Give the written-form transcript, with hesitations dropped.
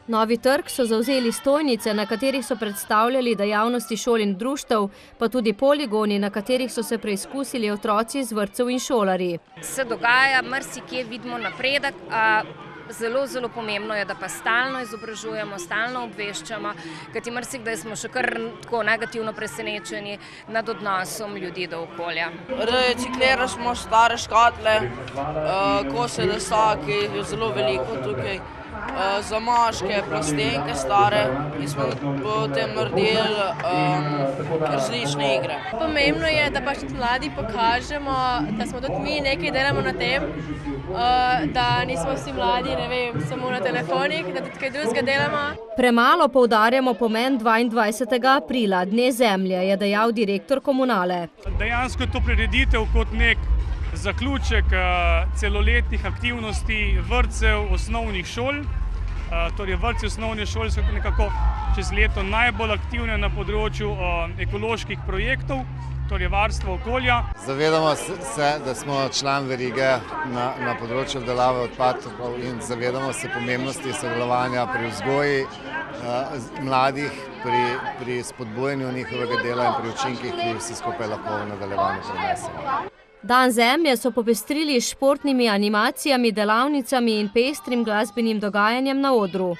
Novi trg so zavzeli stojnice, na katerih so predstavljali dejavnosti šol in društev, pa tudi poligoni, na katerih so se preizkusili otroci iz vrtcev in šolarji. Se dogaja, marsikje vidimo napredek, zelo, zelo pomembno je, da pa stalno izobražujemo, stalno obveščamo, kajti marsikdaj smo še kar tako negativno presenečeni nad odnosom ljudi do okolja. Recikliramo stare škatle, kose lesa, ki je zelo veliko tukaj, zamaške, plastenke stare in smo potem naredili različne igre. Pomembno je, da pač mladi pokažemo, da smo tudi mi nekaj delamo na tem, da nismo vsi mladi, ne vem, samo na telefonih, da tudi kaj drugega delamo. Premalo poudarjamo pomen 22. aprila, Dne zemlje, je dejal direktor Komunale. Dejansko je to prireditev kot nek zaključek celoletnih aktivnosti vrtcev, osnovnih šol. Torej vrtci osnovne šole so nekako čez leto najbolj aktivne na področju ekoloških projektov, torej varstva okolja. Zavedamo se, da smo član verige na področju obdelave odpadkov in zavedamo se pomembnosti sodelovanja pri vzgoji mladih, pri spodbujanju njihovega dela in pri učinkih, ki vsi skupaj lahko v nadaljevanju prinesemo. Dan zemlje so popestrili s športnimi animacijami, delavnicami in pestrim glasbenim dogajanjem na odru.